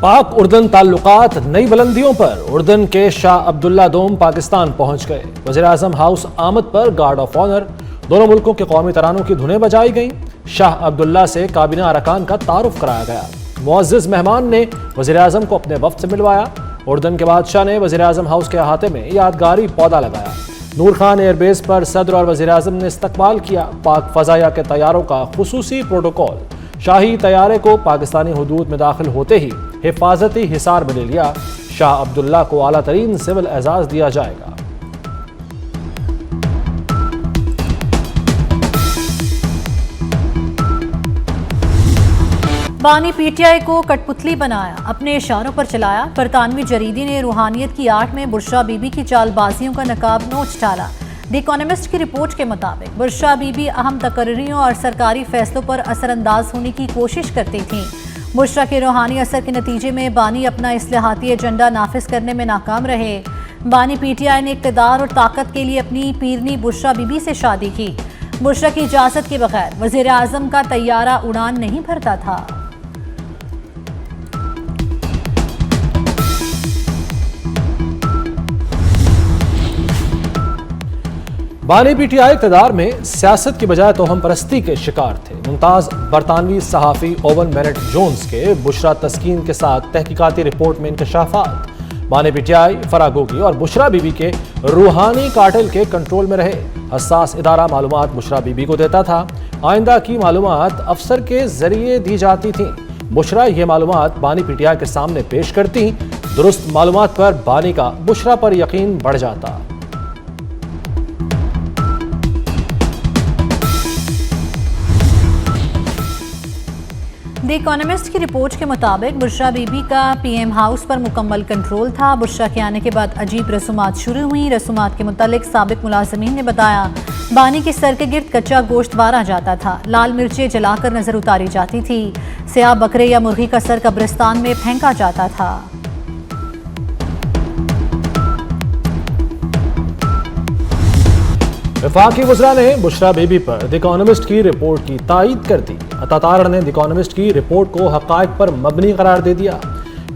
पाक उर्दन ताल्लुकात नई बुलंदियों पर। उर्दन के शाह अब्दुल्ला दोम पाकिस्तान पहुंच गए। वज़ीर-ए-आज़म हाउस आमद पर गार्ड ऑफ ऑनर, दोनों मुल्कों के कौमी तरानों की धुनें बजाई गईं। शाह अब्दुल्ला से काबीना अरकान का तारुफ कराया गया। मुअज़्ज़िज़ मेहमान ने वज़ीर-ए-आज़म को अपने वफ़द से मिलवाया। उर्दन के बादशाह ने वज़ीर-ए-आज़म हाउस के अहाते में यादगारी पौधा लगाया। नूर खान एयरबेस पर सदर और वज़ीर-ए-आज़म ने इस्तकबाल किया। पाक फ़ज़ाया के तैयारों का खुसूसी प्रोटोकॉल। शाही तैयारे को पाकिस्तानी हुदूद में दाखिल होते ही हिफाजती हिसार में ले लिया। शाह अब्दुल्ला को आला तरीन सिविल एजाज दिया जाएगा। बानी पीटीआई को कठपुतली बनाया, अपने इशारों पर चलाया। बरतानवी जरीदे ने रूहानियत की आड़ में बुशरा बीबी की चालबाजियों का नकाब नोच डाला। द इकोनॉमिस्ट की रिपोर्ट के मुताबिक बुशरा बीबी अहम तकर्रीरों और सरकारी फैसलों पर असरअंदाज होने की कोशिश करती थीं। बुशरा के रूहानी असर के नतीजे में बानी अपना इस्लाहाती एजेंडा नाफिज करने में नाकाम रहे। बानी पीटीआई ने इक़्तिदार और ताकत के लिए अपनी पीरनी बुशरा बीबी से शादी की। बुशरा की इजाज़त के बगैर वज़ीर आज़म का तैयारा उड़ान नहीं भरता था। बानी पीटीआई इक़्तिदार में सियासत की बजाय तोहम परस्ती के शिकार थे। मुमताज़ बरतानवी सहाफ़ी ओवन बेनेट जोन्स के बुशरा तस्कीन के साथ तहकीकाती रिपोर्ट में इंकशाफात। बानी पीटीआई फरागोगी और बुशरा बीबी के रूहानी कार्टेल के कंट्रोल में रहे। हसास इदारा मालूमात बुशरा बीबी को देता था। आइंदा की मालूमात अफसर के जरिए दी जाती थीं। बुशरा ये मालूमात बानी पीटीआई के सामने पेश करती। दुरुस्त मालूमात पर बानी का बुशरा पर यकीन बढ़ जाता। द इकोनॉमिस्ट की रिपोर्ट के मुताबिक बुशरा बीबी का पीएम हाउस पर मुकम्मल कंट्रोल था। बुशरा के आने के बाद अजीब रसूमात शुरू हुई। रसूमात के मुतालिक साबिक मुलाजिमीन ने बताया, बानी के सर के गिर्द कच्चा गोश्त बारा जाता था, लाल मिर्चें जलाकर नजर उतारी जाती थी, स्याह बकरे या मुर्गी का सर कब्रिस्तान में फेंका जाता था। वफाकी वज़रा ने बुशरा बीबी पर द इकोनॉमिस्ट की रिपोर्ट की तायद कर दी। अतातार ने द इकोनॉमिस्ट की रिपोर्ट को हक़ाइक़ पर मबनी करार दे दिया।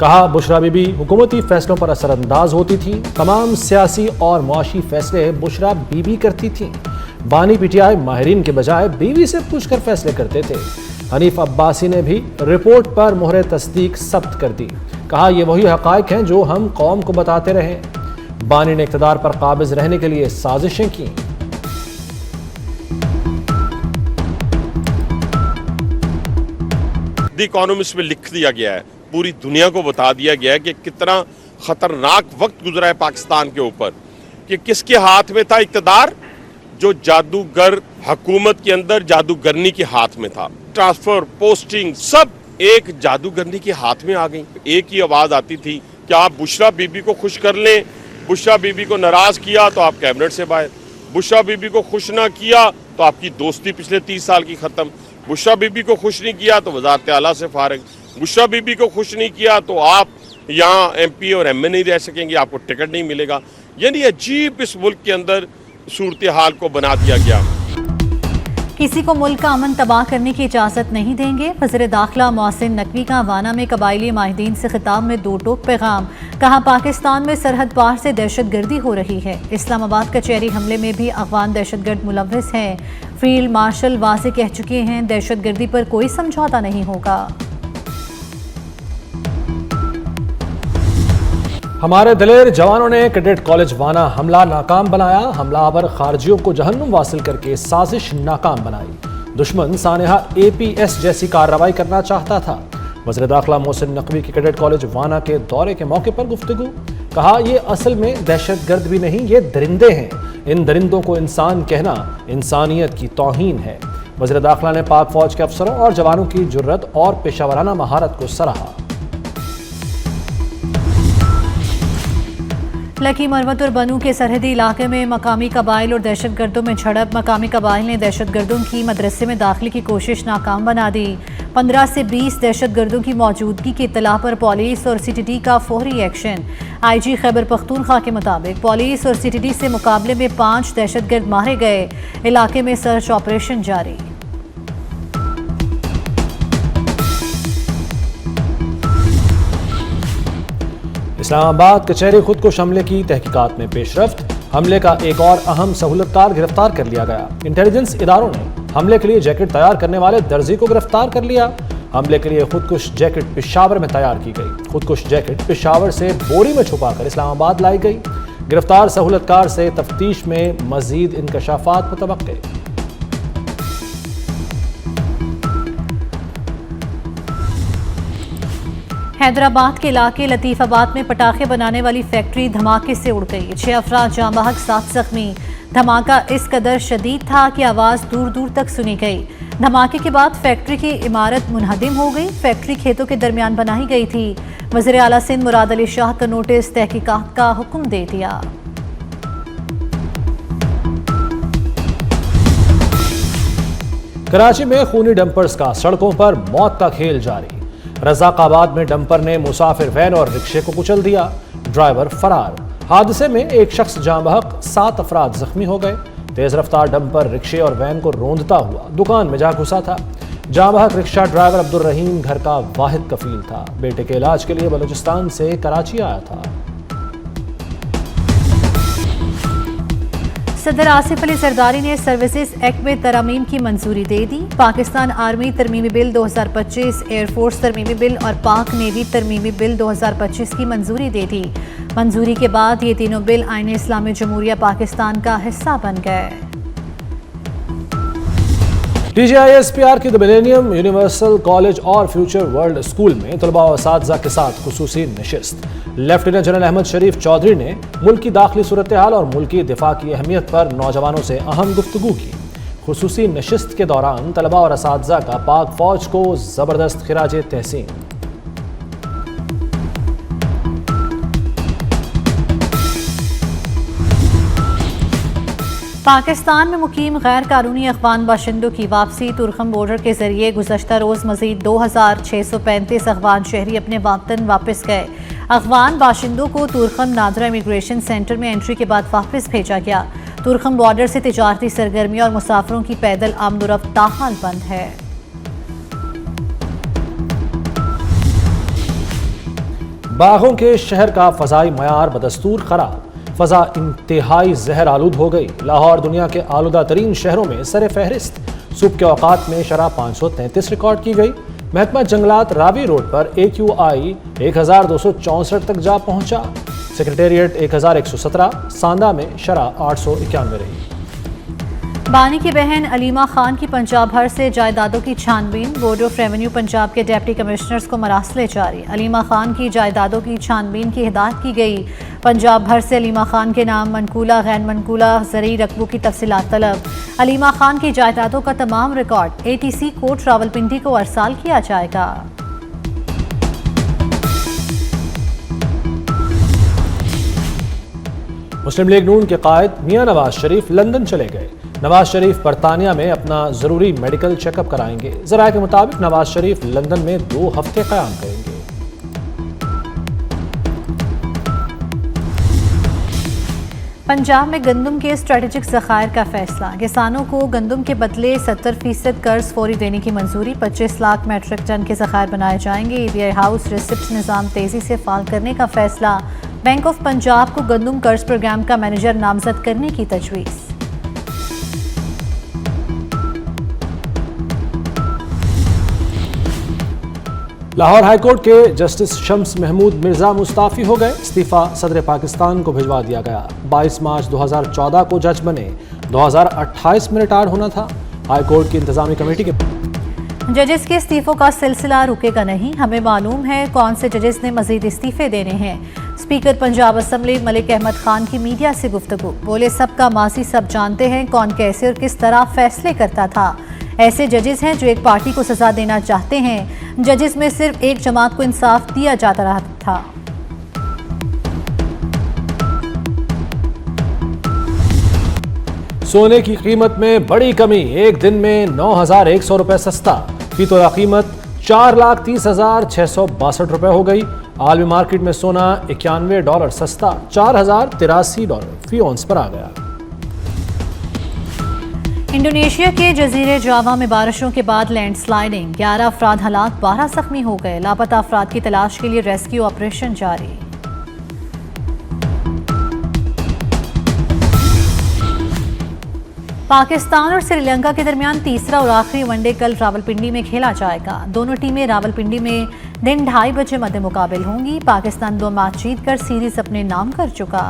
कहा, बुशरा बीबी हुकूमती फैसलों पर असरअंदाज होती थी। तमाम सियासी और मुआशी फैसले बुशरा बीबी करती थी। बानी पीटीआई माहिरीन के बजाय बीवी से पूछकर फैसले करते थे। हनीफ अब्बासी ने भी रिपोर्ट पर मोहर तस्दीक सब्त कर दी। कहा, यह वही हक़ाइक़ हैं जो हम कौम को बताते रहे। बानी ने इक़्तिदार पर काबिज रहने के लिए साजिशें की। द इकोनॉमिस्ट में लिख दिया गया है, पूरी दुनिया को बता दिया गया है कि कितना खतरनाक वक्त गुजरा है पाकिस्तान के ऊपर, कि किसके हाथ में था इक़्तिदार, जो जादूगर हुकूमत के अंदर जादूगरनी के हाथ में था। ट्रांसफर, पोस्टिंग सब एक जादूगरनी के हाथ में आ गई। एक ही आवाज आती थी कि आप बुशरा बीबी को खुश कर लें, बुशरा बीबी को नाराज किया तो आप कैबिनेट से बाहर, बुशरा बीबी को खुश ना किया तो आपकी दोस्ती पिछले 30 साल की खत्म, बुशरा बीबी को खुश नहीं किया तो वज़ारत आला से फारिग, बुशरा बीबी को खुश नहीं किया तो आप यहाँ MP और MA नहीं रह सकेंगे, आपको टिकट नहीं मिलेगा। यानी अजीब इस मुल्क के अंदर सूरत हाल को बना दिया गया। किसी को मुल्क का अमन तबाह करने की इजाज़त नहीं देंगे। वज़ीर दाखिला मोहसिन नकवी का वाना में कबायली माहिदीन से खिताब में दो टोक पैगाम। कहा, पाकिस्तान में सरहद पार से दहशत गर्दी हो रही है। इस्लामाबाद कचहरी हमले में भी अफगान दहशतगर्द मुलव्वस हैं। फील्ड मार्शल वाज़े कह चुके हैं, दहशत गर्दी पर कोई समझौता नहीं होगा। हमारे दिलेर जवानों ने कैडेट कॉलेज वाना हमला नाकाम बनाया। हमलावर खारजियों को जहन्नुम वासिल करके साजिश नाकाम बनाई। दुश्मन सानेहा APS जैसी कार्रवाई करना चाहता था। वज़ीर दाखिला मोहसिन नकवी के कैडेट कॉलेज वाना के दौरे के मौके पर गुफ्तगू। कहा, यह असल में दहशतगर्द भी नहीं, ये दरिंदे हैं। इन दरिंदों को इंसान कहना इंसानियत की तौहीन है। वज़ीर दाखिला ने पाक फौज के अफसरों और जवानों की जुर्रत और पेशावराना महारत को सराहा। लकी मरवत और बनू के सरहदी इलाके में मकामी कबाइल और दहशतगर्दों में झड़प। मकामी कबाइल ने दहशतगर्दों की मदरसे में दाखिले की कोशिश नाकाम बना दी। 15 से 20 दहशतगर्दों की मौजूदगी की इत्तला पर पुलिस और CTD का फौरी एक्शन। IG खैबर पख्तूनख्वा के मुताबिक पुलिस और CTD से मुकाबले में 5 दहशतगर्द मारे गए। इलाके में सर्च ऑपरेशन जारी। इस्लामाबाद कचहरी खुदकुश हमले की तहकीकात में पेशरफ्त, हमले का एक और अहम सहूलतकार गिरफ्तार कर लिया गया। इंटेलिजेंस इदारों ने हमले के लिए जैकेट तैयार करने वाले दर्जी को गिरफ्तार कर लिया। हमले के लिए खुदकुश जैकेट पेशावर में तैयार की गई। खुदकुश जैकेट पेशावर से बोरी में छुपाकर इस्लामाबाद लाई गई। गिरफ्तार सहूलतकार से तफ्तीश में मजीद इंकशाफात मुतवक्के। हैदराबाद के इलाके लतीफाबाद में पटाखे बनाने वाली फैक्ट्री धमाके से उड़ गई। 6 अफराद जाँ बहक, 7 जख्मी। धमाका इस कदर शदीद था कि आवाज़ दूर दूर तक सुनी गई। धमाके के बाद फैक्ट्री की इमारत मुनहदिम हो गई। फैक्ट्री खेतों के दरमियान बनाई गई थी। वज़ीर आला सिंध मुराद अली शाह का नोटिस तहकीकात का हुक्म दे दिया। कराची में खूनी डंपर्स का सड़कों पर मौत का खेल जारी। रज़ाकाबाद में डंपर ने मुसाफिर वैन और रिक्शे को कुचल दिया। ड्राइवर फरार। हादसे में एक शख्स जाँ बहक, 7 अफराद जख्मी हो गए। तेज रफ्तार डंपर रिक्शे और वैन को रोंदता हुआ दुकान में जा घुसा था। जाँ बहक रिक्शा ड्राइवर अब्दुल रहीम घर का वाहिद कफील था। बेटे के इलाज के लिए बलूचिस्तान से कराची आया था। सदर आसिफ अली जरदारी ने सर्विसेज एक्ट में तरमीम की मंजूरी दे दी। पाकिस्तान आर्मी तरमीमी बिल 2025, एयरफोर्स तरमीमी बिल और पाक नेवी तरमीमी बिल 2025 की मंजूरी दे दी। मंजूरी के बाद ये तीनों बिल आईन इस्लामी जमहूरिया पाकिस्तान का हिस्सा बन गए। TGISPR की द मिलेनियम यूनिवर्सल कॉलेज और फ्यूचर वर्ल्ड स्कूल में तलबा और असातिज़ा के साथ खुसूसी नशिस्त। लेफ्टिनेंट जनरल अहमद शरीफ चौधरी ने मुल्की दाखिली सूरत हाल और मुल्की दिफा की अहमियत पर नौजवानों से अहम गुफ्तगू की। खुसूसी नशिस्त के दौरान तलबा और असातिज़ा का पाक फौज को ज़बरदस्त खिराज तहसीन। पाकिस्तान में मुकीम गैर कानूनी अफगान बाशिंदों की वापसी। तुर्खम बॉर्डर के जरिए गुज़श्ता रोज़ मजीद 2635 अफगान शहरी अपने वतन वापस गए। अफगान बाशिंदों को तुर्खम नादरा इमिग्रेशन सेंटर में एंट्री के बाद वापस भेजा गया। तुर्खम बॉर्डर से तिजारती सरगर्मी और मुसाफिरों की पैदल आमदोरफ्त ताहाल बंद है। बागों के शहर का फ़ज़ाई मयार बदस्तूर खराब। फ़ज़ा इंतहाई जहर आलूद हो गई। लाहौर दुनिया के आलूदा तरीन शहरों में सर फहरिस्त। सुबह के औकात में शरह 533 रिकॉर्ड की गई। महकमा जंगलात रावी रोड पर AQI 1264 तक जा पहुंचा। सेक्रेटेरिएट 1117, सांदा में शरह 891 रही। बानी की बहन अलीमा खान की पंजाब भर से जायदादों की छानबीन। बोर्ड ऑफ रेवेन्यू पंजाब के डिप्टी कमिश्नर्स को मरासले जारी। अलीमा खान की जायदादों की छानबीन की हिदायत की गई। पंजाब भर से अलीमा खान के नाम मनकूला गैर मनकूला ज़रूरी रकबों की तफसीलात तलब। अलीमा खान की जायदादों का तमाम रिकॉर्ड ATC कोर्ट रावलपिंडी को अरसाल किया जाएगा। मुस्लिम लीग नून के कायद मियां नवाज शरीफ लंदन चले गए। नवाज शरीफ बरतानिया में अपना जरूरी मेडिकल चेकअप कराएंगे। जराये के मुताबिक नवाज शरीफ लंदन में 2 हफ्ते क़याम करेंगे। पंजाब में गंदम के स्ट्रेटेजिक ज़खायर का फैसला। किसानों को गंदम के बदले 70% कर्ज फौरी देने की मंजूरी। 25 लाख मेट्रिक टन के ज़खायर बनाए जाएंगे। EBI हाउस रिसिप्ट निज़ाम तेज़ी से फाल करने का फैसला। बैंक ऑफ पंजाब को गंदम कर्ज प्रोग्राम का मैनेजर नामजद करने की तजवीज़। लाहौर हाईकोर्ट के जस्टिस शम्स महमूद मिर्जा मुस्ताफ़ी हो गए। इस्तीफ़ा सदर पाकिस्तान को भिजवा दिया गया। 22 मार्च 2014 को जज बने। 2028 में रिटायर होना था। हाईकोर्ट की इंतजामी कमेटी के जजेस के इस्तीफों का सिलसिला रुकेगा नहीं। हमें मालूम है कौन से जजेस ने मजीद इस्तीफे देने हैं। स्पीकर पंजाब असम्बली मलिक अहमद खान की मीडिया से गुफ्तगू। बोले, सबका माजी सब जानते हैं कौन कैसे और किस तरह फैसले करता था। ऐसे जजेस हैं जो एक पार्टी को सजा देना चाहते हैं। जजेस में सिर्फ एक जमात को इंसाफ दिया जाता रहा था। सोने की कीमत में बड़ी कमी। एक दिन में 9,100 रुपए सस्ता। फी तोला कीमत 4,30,662 रुपए हो गई। आलमी मार्केट में सोना $91 सस्ता $4,083 फी औंस पर आ गया। इंडोनेशिया के जजीरे जावा में बारिशों के बाद लैंडस्लाइडिंग। 11 अफराद हलाक, 12 जख्मी हो गए। लापता अफराद की तलाश के लिए रेस्क्यू ऑपरेशन जारी। पाकिस्तान और श्रीलंका के दरमियान तीसरा और आखिरी वनडे कल रावलपिंडी में खेला जाएगा। दोनों टीमें रावलपिंडी में दिन 2:30 बजे मध्य मुकाबिल होंगी। पाकिस्तान 2 मैच जीतकर सीरीज अपने नाम कर चुका।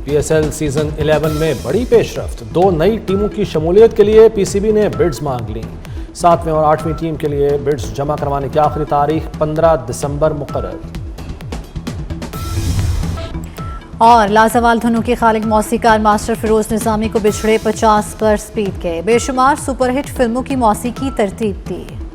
PSL सीजन 11 में बड़ी पेशरफ्त, 2 नई टीमों की शमूलियत के लिए PCB ने बिड्स मांग ली। 7वीं और 8वीं टीम के लिए बिड्स जमा करवाने की आखिरी तारीख 15 दिसंबर मुकर्रर। और लाजवाल धुनों के खालिक मौसीकार मास्टर फिरोज निजामी को बिछड़े 50 पर स्पीड के बेशुमार सुपरहिट फिल्मों की मौसीकी तरतीब दी।